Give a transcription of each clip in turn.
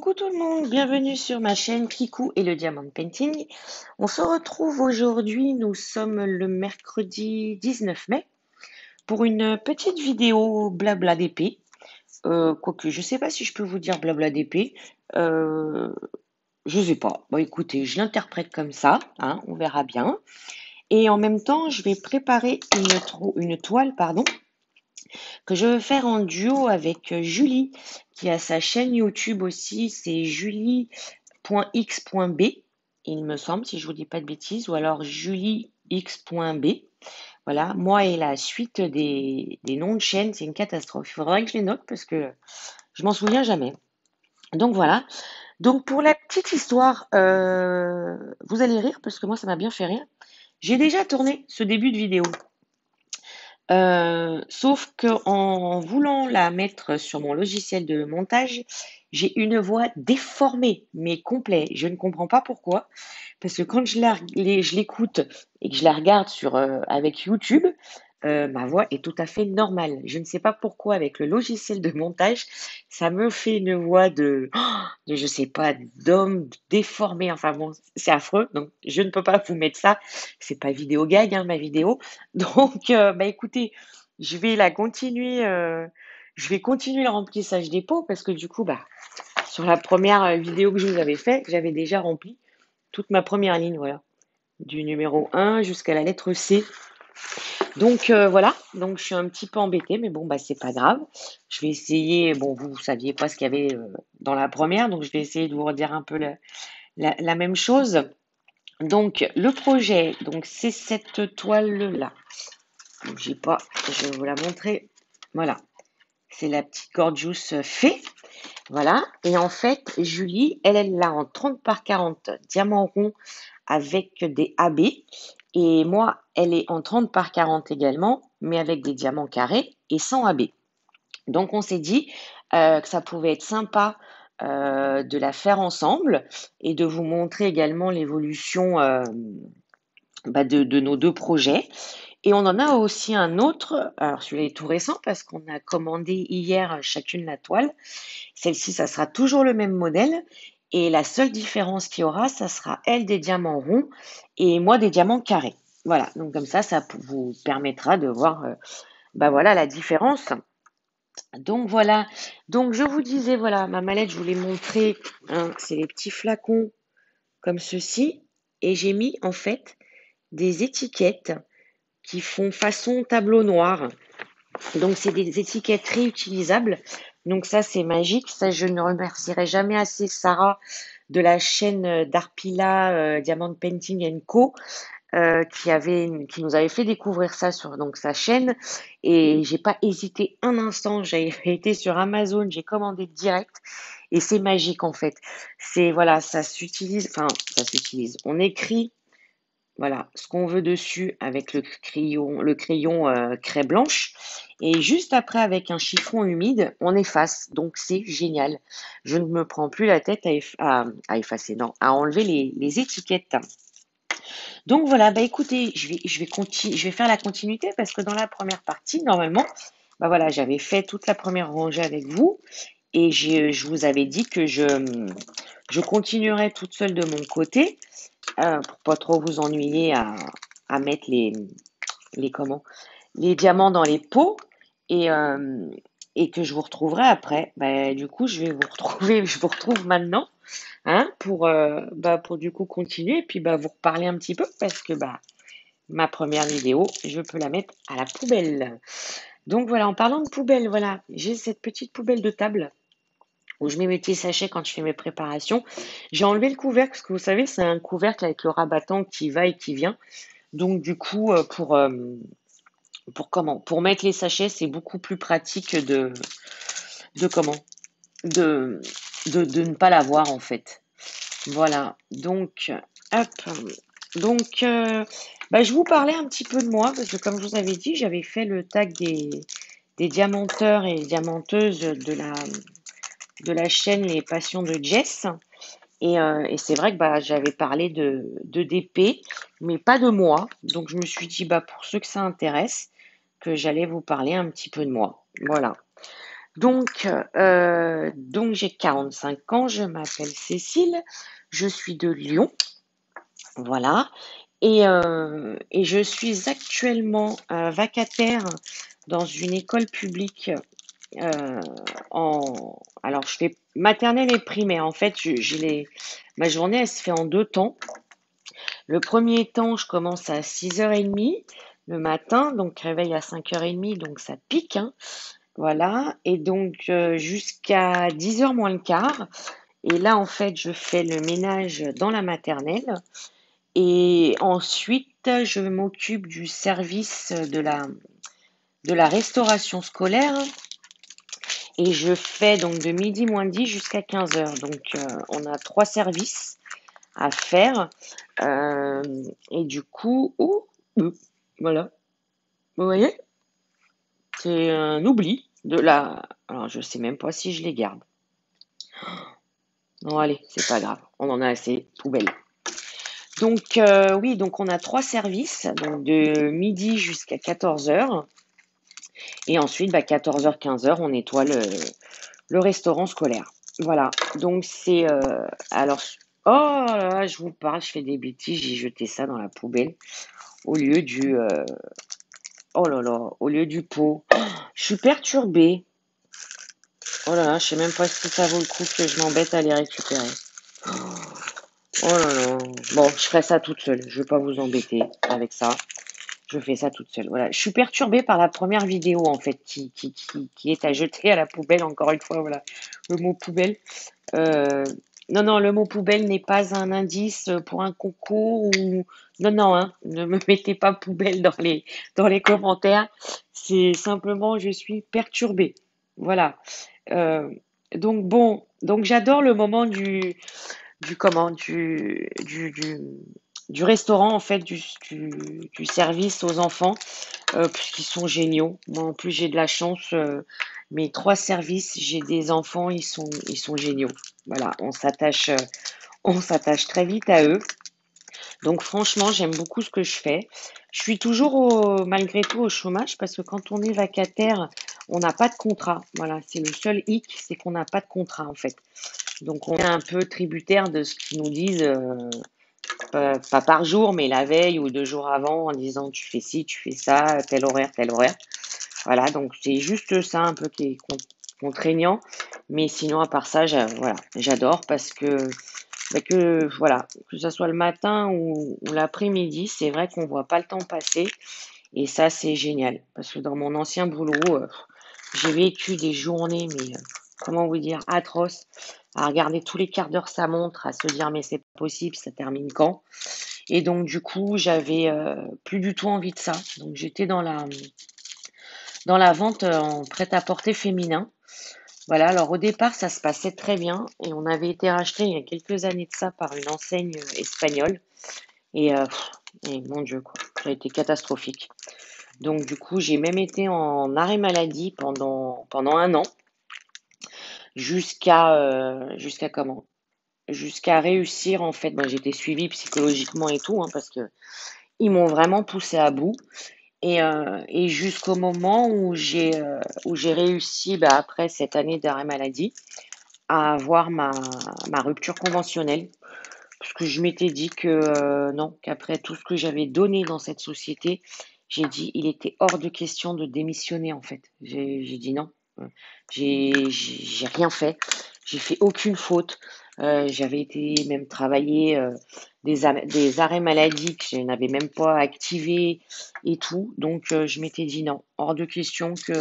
Coucou tout le monde, bienvenue sur ma chaîne Kikou et le Diamond Painting. On se retrouve aujourd'hui, nous sommes le mercredi 19 mai pour une petite vidéo blabla d'épée. Quoique, je sais pas si je peux vous dire blabla d'épée. Euh, je sais pas. Bon, écoutez, je l'interprète comme ça, hein, on verra bien. Et en même temps, je vais préparer une toile, pardon, que je veux faire en duo avec Julie, qui a sa chaîne YouTube aussi, c'est julie.x.b, il me semble, si je vous dis pas de bêtises, ou alors juliex.b. Voilà, moi et la suite des noms de chaînes, c'est une catastrophe. Il faudrait que je les note parce que je m'en souviens jamais. Donc voilà. Donc pour la petite histoire, vous allez rire parce que moi ça m'a bien fait rire. J'ai déjà tourné ce début de vidéo. Sauf que en voulant la mettre sur mon logiciel de montage, j'ai une voix déformée, mais complet. Je ne comprends pas pourquoi. Parce que quand je l'écoute et que je la regarde avec YouTube, ma voix est tout à fait normale. Je ne sais pas pourquoi avec le logiciel de montage, ça me fait une voix de je sais pas, d'homme déformé. Enfin bon, c'est affreux. Donc je ne peux pas vous mettre ça. C'est pas vidéo gag, hein, ma vidéo. Donc bah écoutez, je vais la continuer. Je vais continuer le remplissage des pots parce que du coup, bah, sur la première vidéo que je vous avais fait, j'avais déjà rempli toute ma première ligne, voilà, du numéro 1 jusqu'à la lettre C. Donc voilà, donc je suis un petit peu embêtée, mais bon, bah c'est pas grave. Je vais essayer, bon, vous saviez pas ce qu'il y avait dans la première, donc je vais essayer de vous redire un peu la même chose. Donc le projet, donc c'est cette toile-là. Bougez pas, je vais vous la montrer. Voilà, c'est la petite Gorgeous Fée. Voilà, et en fait, Julie, elle l'a en 30 par 40 diamants ronds avec des AB. Et moi, elle est en 30 par 40 également, mais avec des diamants carrés et sans AB. Donc, on s'est dit que ça pouvait être sympa de la faire ensemble et de vous montrer également l'évolution de nos deux projets. Et on en a aussi un autre, alors celui-là est tout récent parce qu'on a commandé hier chacune la toile. Celle-ci, ça sera toujours le même modèle. Et la seule différence qu'il y aura, ça sera elle des diamants ronds et moi des diamants carrés. Voilà, donc comme ça vous permettra de voir bah voilà, la différence. Donc voilà, donc je vous disais, voilà, ma mallette, je vous l'ai montré, hein, c'est les petits flacons comme ceci. Et j'ai mis en fait des étiquettes qui font façon tableau noir. Donc, c'est des étiquettes réutilisables. Donc, ça, c'est magique. Ça, je ne remercierai jamais assez Sarah de la chaîne d'Arpila Diamond Painting Co. Qui nous avait fait découvrir ça sur donc sa chaîne. Et j'ai pas hésité un instant. J'ai été sur Amazon, j'ai commandé direct. Et c'est magique en fait. C'est voilà, ça s'utilise. Enfin, ça s'utilise. On écrit voilà, ce qu'on veut dessus avec le crayon craie blanche. Et juste après, avec un chiffon humide, on efface. Donc, c'est génial. Je ne me prends plus la tête à effacer, non, à enlever les étiquettes. Donc, voilà, bah écoutez, je vais faire la continuité parce que dans la première partie, normalement, bah voilà, j'avais fait toute la première rangée avec vous et je vous avais dit que je continuerai toute seule de mon côté pour pas trop vous ennuyer à mettre les diamants dans les pots et, euh, et que je vous retrouverai après. Bah, du coup, je vais vous retrouver, je vous retrouve maintenant hein, pour du coup continuer et puis bah, vous reparler un petit peu parce que bah, ma première vidéo, je peux la mettre à la poubelle. Donc voilà, en parlant de poubelle, voilà, j'ai cette petite poubelle de table où je mets mes petits sachets quand je fais mes préparations. J'ai enlevé le couvercle parce que vous savez, c'est un couvercle avec le rabattant qui va et qui vient. Donc du coup, pour mettre les sachets, c'est beaucoup plus pratique de comment de, de ne pas l'avoir en fait. Voilà. Donc, hop. Donc, bah, je vous parlais un petit peu de moi parce que comme je vous avais dit, j'avais fait le tag des diamanteurs et diamanteuses de la chaîne Les Passions de Jess. Et c'est vrai que bah, j'avais parlé de DP, mais pas de moi. Donc je me suis dit, bah, pour ceux que ça intéresse, que j'allais vous parler un petit peu de moi. Voilà. Donc j'ai 45 ans, je m'appelle Cécile, je suis de Lyon, voilà. Et je suis actuellement vacataire dans une école publique euh, alors je fais maternelle et primaire. En fait, ma journée, elle se fait en deux temps. Le premier temps, je commence à 6h30 le matin, donc réveil à 5h30, donc ça pique, hein. Voilà, et donc jusqu'à 10h moins le quart. Et là, en fait, je fais le ménage dans la maternelle. Et ensuite, je m'occupe du service de la restauration scolaire. Et je fais donc de midi moins 10 jusqu'à 15h. Donc, on a trois services à faire. Euh, et du coup, voilà, vous voyez, c'est un oubli de la. Alors, je sais même pas si je les garde. Non, allez, c'est pas grave, on en a assez, poubelle. Donc, oui, donc on a trois services, donc de midi jusqu'à 14h. Et ensuite, 14h, 15h, on nettoie le restaurant scolaire. Voilà, donc c'est. Alors, oh là là, je vous parle, je fais des bêtises, j'ai jeté ça dans la poubelle au lieu du. Oh là là, au lieu du pot. Je suis perturbée. Oh là là, je sais même pas si ça vaut le coup que je m'embête à les récupérer. Oh là là. Bon, je ferai ça toute seule. Je vais pas vous embêter avec ça. Je fais ça toute seule. Voilà. Je suis perturbée par la première vidéo, en fait, qui est à jeter à la poubelle, encore une fois. Voilà. Le mot poubelle. Euh, non, non, le mot poubelle n'est pas un indice pour un concours ou. Non, non, hein. Ne me mettez pas poubelle dans les commentaires. C'est simplement, je suis perturbée. Voilà. Euh, donc, bon. Donc, j'adore le moment du comment du restaurant en fait du service aux enfants puisqu'ils sont géniaux. Moi en plus j'ai de la chance, mes trois services, j'ai des enfants, ils sont géniaux. Voilà, on s'attache très vite à eux. Donc franchement, j'aime beaucoup ce que je fais. Je suis toujours malgré tout au chômage parce que quand on est vacataire, on n'a pas de contrat. Voilà, c'est le seul hic, c'est qu'on n'a pas de contrat en fait. Donc on est un peu tributaire de ce qu'ils nous disent, pas par jour, mais la veille ou 2 jours avant, en disant tu fais ci, tu fais ça, tel horaire, tel horaire. Voilà, donc c'est juste ça un peu qui est contraignant. Mais sinon, à part ça, voilà, j'adore parce que que ce soit le matin ou l'après-midi, c'est vrai qu'on voit pas le temps passer. Et ça, c'est génial. Parce que dans mon ancien boulot, j'ai vécu des journées, mais comment vous dire, atroces, à regarder tous les quarts d'heure sa montre, à se dire mais c'est pas possible, ça termine quand? Et donc du coup, j'avais plus du tout envie de ça. Donc j'étais dans la vente en prêt-à-porter féminin. Voilà, alors au départ, ça se passait très bien et on avait été racheté il y a quelques années de ça par une enseigne espagnole. Et mon Dieu, quoi, ça a été catastrophique. Donc du coup, j'ai même été en arrêt maladie pendant un an, jusqu'à comment? Jusqu'à réussir en fait. Moi, j'étais suivie psychologiquement et tout, hein, parce que ils m'ont vraiment poussé à bout. Et jusqu'au moment où j'ai réussi, après cette année d'arrêt maladie, à avoir ma rupture conventionnelle. Parce que je m'étais dit que non, qu'après tout ce que j'avais donné dans cette société, j'ai dit il était hors de question de démissionner en fait. J'ai dit non. J'ai rien fait. J'ai fait aucune faute. J'avais été même travailler des arrêts maladie que je n'avais même pas activés et tout. Donc je m'étais dit non, hors de question que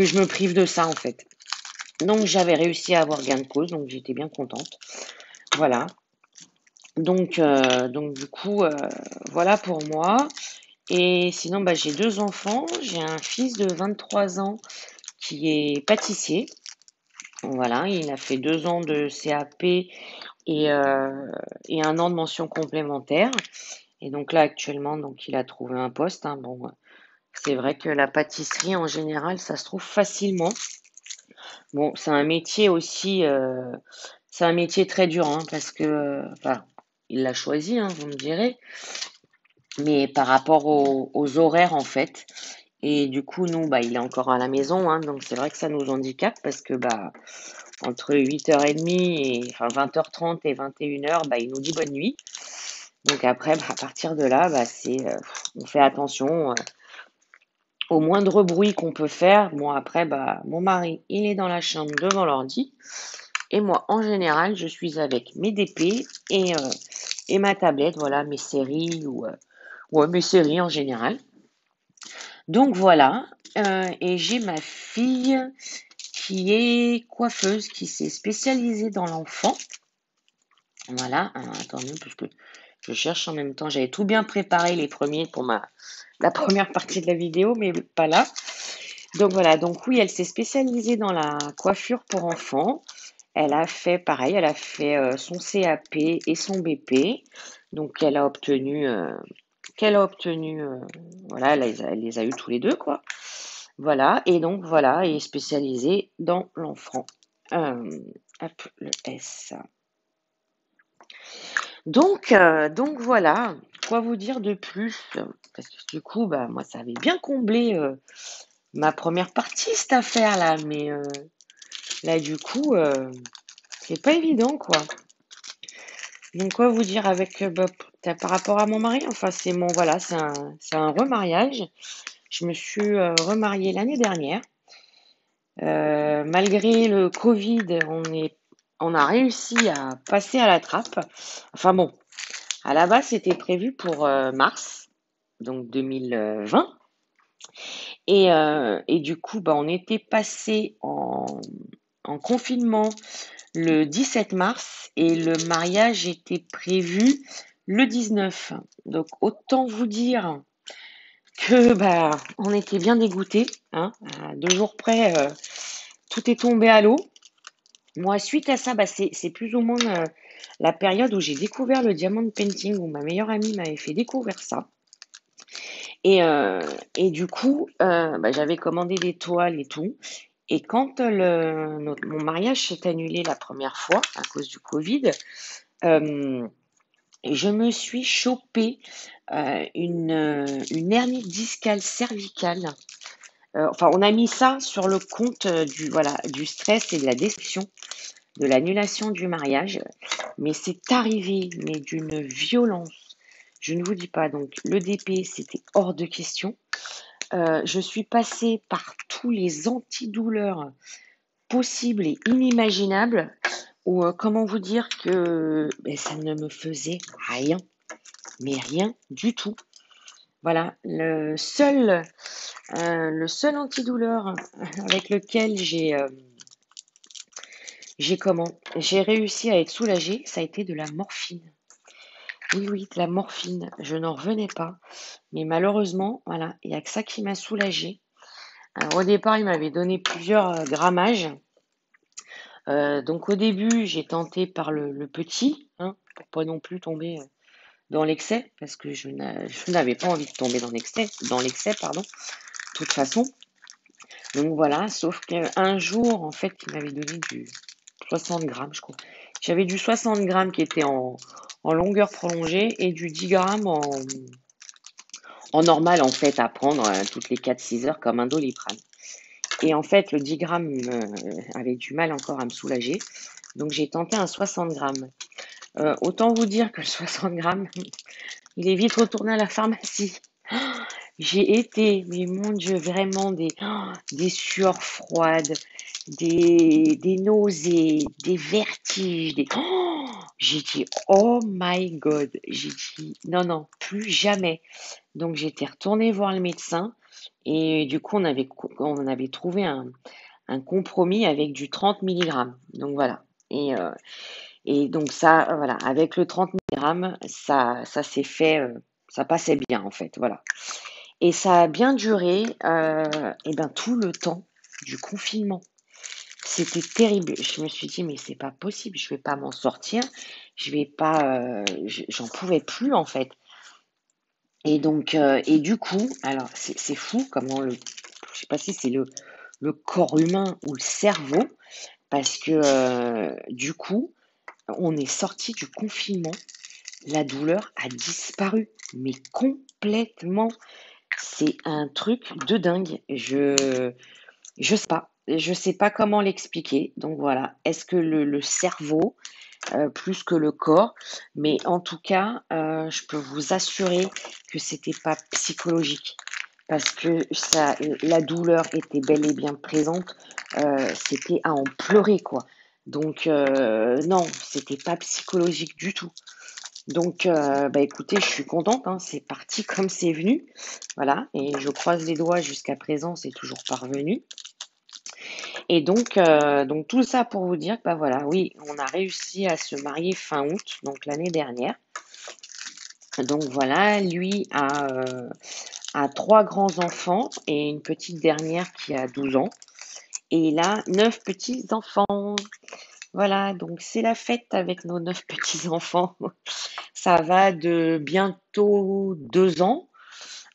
je me prive de ça en fait. Donc j'avais réussi à avoir gain de cause, donc j'étais bien contente. Voilà. Donc du coup, voilà pour moi. Et sinon, j'ai deux enfants. J'ai un fils de 23 ans qui est pâtissier. Voilà, il a fait 2 ans de CAP et un an de mention complémentaire. Et donc là, actuellement, donc il a trouvé un poste, hein. Bon, c'est vrai que la pâtisserie, en général, ça se trouve facilement. Bon, c'est un métier très dur, hein, parce que, enfin, il l'a choisi, hein, vous me direz, mais par rapport aux horaires, en fait, Et du coup, nous, bah, il est encore à la maison, hein, donc c'est vrai que ça nous handicape parce que bah, entre 8h30 et enfin 20h30 et 21h, bah, il nous dit bonne nuit. Donc après, bah, à partir de là, bah, on fait attention au moindre bruit qu'on peut faire. Bon, après, bah, mon mari, il est dans la chambre devant l'ordi. Et moi, en général, je suis avec mes DP et ma tablette, voilà, mes séries ou ouais, mes séries en général. Donc voilà, et j'ai ma fille qui est coiffeuse, qui s'est spécialisée dans l'enfant. Voilà, attendez, parce que je cherche en même temps. J'avais tout bien préparé les premiers pour la première partie de la vidéo, mais pas là. Donc voilà, donc oui, elle s'est spécialisée dans la coiffure pour enfants. Elle a fait pareil, elle a fait son CAP et son BP. Donc voilà, elle les a eu tous les deux, quoi. Voilà, et donc voilà, elle est spécialisée dans l'enfant. Hop, le S. Donc voilà, quoi vous dire de plus? Parce que du coup, bah moi, ça avait bien comblé ma première partie, cette affaire-là, mais là, du coup, c'est pas évident, quoi. Donc quoi vous dire avec bah, par rapport à mon mari, enfin voilà, c'est un remariage. Je me suis remariée l'année dernière. Malgré le Covid, on a réussi à passer à la trappe. Enfin bon, à la base, c'était prévu pour mars, donc 2020. Et du coup, bah, on était passé en confinement le 17 mars et le mariage était prévu le 19. Donc autant vous dire que bah, on était bien dégoûtés, hein, à 2 jours près, tout est tombé à l'eau. Moi, suite à ça, bah, c'est plus ou moins la période où j'ai découvert le diamond painting, où ma meilleure amie m'avait fait découvrir ça. Et du coup, bah, j'avais commandé des toiles et tout. Et quand mon mariage s'est annulé la première fois à cause du Covid, euh, je me suis chopé une hernie discale cervicale. Enfin, on a mis ça sur le compte du stress et de la déception de l'annulation du mariage. Mais c'est arrivé, mais d'une violence. Je ne vous dis pas. Donc, le DP, c'était hors de question. Je suis passée par tous les antidouleurs possibles et inimaginables, ou comment vous dire que ben, ça ne me faisait rien, mais rien du tout. Voilà, le seul antidouleur avec lequel j'ai réussi à être soulagée, ça a été de la morphine. Oui, oui, de la morphine. Je n'en revenais pas. Mais malheureusement, voilà, il n'y a que ça qui m'a soulagée. Alors, au départ, il m'avait donné plusieurs grammages. Donc au début, j'ai tenté par le petit, hein, pour pas non plus tomber dans l'excès, parce que je n'avais pas envie de tomber dans l'excès, pardon, de toute façon. Donc voilà, sauf qu'un jour, en fait, il m'avait donné du 60 grammes, je crois. J'avais du 60 grammes qui était en longueur prolongée et du 10 grammes en normal, en fait, à prendre toutes les 4-6 heures comme un Doliprane. Et en fait, le 10 grammes avait du mal encore à me soulager. Donc j'ai tenté un 60 grammes. Autant vous dire que le 60 grammes, il est vite retourné à la pharmacie. J'ai été, mais mon Dieu, vraiment des sueurs froides, des nausées, des vertiges, j'ai dit, oh my God. J'ai dit, non, non, plus jamais. Donc j'étais retournée voir le médecin et du coup, on avait trouvé un compromis avec du 30 milligrammes. Donc voilà. Et donc ça, voilà, avec le 30 milligrammes, ça s'est fait, ça passait bien en fait, voilà. Et ça a bien duré, et ben tout le temps du confinement. C'était terrible. Je me suis dit, mais c'est pas possible, je vais pas m'en sortir, je vais pas, j'en pouvais plus en fait. Et donc, et du coup, alors c'est fou comment je sais pas si c'est le corps humain ou le cerveau, parce que du coup, on est sorti du confinement, la douleur a disparu, mais complètement. C'est un truc de dingue. Je sais pas comment l'expliquer. Donc voilà. Est-ce que le cerveau, plus que le corps? Mais en tout cas, je peux vous assurer que c'était pas psychologique. Parce que ça, la douleur était bel et bien présente. C'était à en pleurer, quoi. Donc, non, c'était pas psychologique du tout. Donc, bah écoutez, je suis contente, hein, c'est parti comme c'est venu. Voilà, et je croise les doigts jusqu'à présent, c'est toujours parvenu. Et donc tout ça pour vous dire que bah voilà, oui, on a réussi à se marier fin août, donc l'année dernière. Donc voilà, lui a trois grands-enfants et une petite dernière qui a 12 ans. Et il a 9 petits-enfants. Voilà, donc c'est la fête avec nos 9 petits-enfants. Ça va de bientôt 2 ans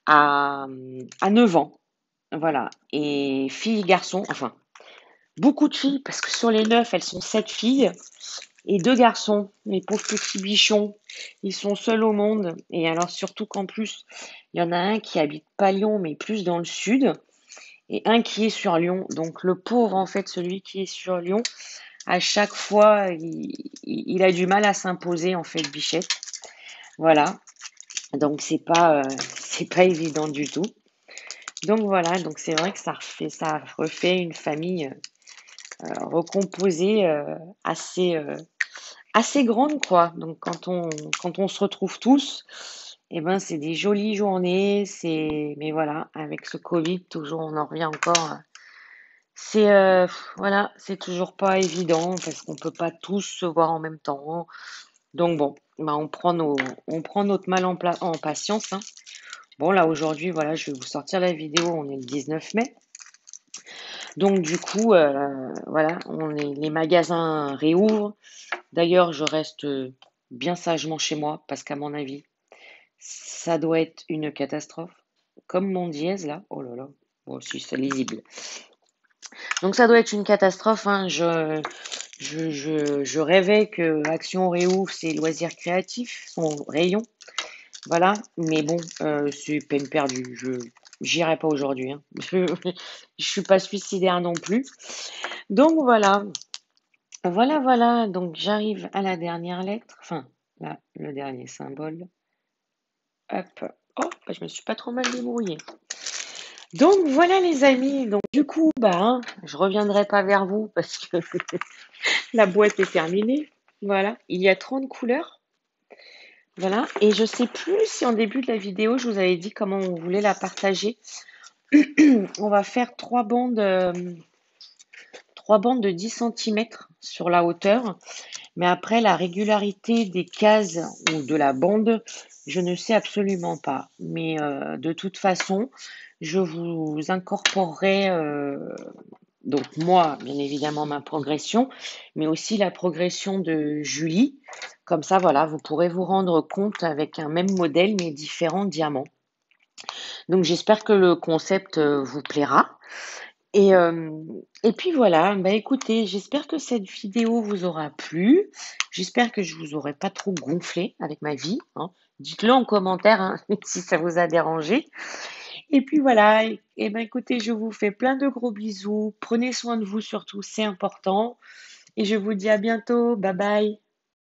à 9 ans. Voilà. Et filles, garçons, enfin, beaucoup de filles, parce que sur les 9, elles sont 7 filles et 2 garçons. Les pauvres petits bichons, ils sont seuls au monde. Et alors, surtout qu'en plus, il y en a un qui habite pas Lyon, mais plus dans le sud, et un qui est sur Lyon. Donc, le pauvre, en fait, celui qui est sur Lyon, à chaque fois, il a du mal à s'imposer, en fait, Bichette. Voilà. Donc, c'est pas évident du tout. Donc voilà, donc c'est vrai que ça refait une famille recomposée assez grande, quoi. Donc quand on se retrouve tous, eh ben c'est des jolies journées. Mais voilà, avec ce Covid, toujours on en revient encore. Voilà, c'est toujours pas évident parce qu'on peut pas tous se voir en même temps. Donc bon, bah on prend notre mal en patience, hein. Bon là aujourd'hui, voilà, je vais vous sortir la vidéo. On est le 19 mai. Donc du coup, voilà, les magasins réouvrent. D'ailleurs, je reste bien sagement chez moi parce qu'à mon avis, ça doit être une catastrophe. Comme mon dièse là, oh là là, bon si c'est lisible. Donc ça doit être une catastrophe, hein. Je rêvais que Action réouvre ses loisirs créatifs, son rayon, voilà. Mais bon, c'est peine perdue. J'irai pas aujourd'hui, hein. Je suis pas suicidaire non plus. Donc voilà. Voilà, voilà, donc j'arrive à la dernière lettre, enfin, là, le dernier symbole. Hop. Oh, bah, je me suis pas trop mal débrouillée. Donc voilà les amis, donc du coup, bah, hein, je reviendrai pas vers vous parce que la boîte est terminée. Voilà, il y a 30 couleurs. Voilà, et je sais plus si en début de la vidéo, je vous avais dit comment on voulait la partager. On va faire trois bandes de 10 centimètres sur la hauteur. Mais après, la régularité des cases ou de la bande, je ne sais absolument pas. Mais de toute façon, je vous incorporerai, donc moi, bien évidemment, ma progression, mais aussi la progression de Julie. Comme ça, voilà, vous pourrez vous rendre compte avec un même modèle, mais différents diamants. Donc j'espère que le concept vous plaira. Et puis voilà, bah écoutez, j'espère que cette vidéo vous aura plu. J'espère que je vous aurai pas trop gonflé avec ma vie, hein. Dites-le en commentaire, hein, si ça vous a dérangé. Et puis voilà, et ben écoutez, je vous fais plein de gros bisous. Prenez soin de vous surtout, c'est important. Et je vous dis à bientôt. Bye bye.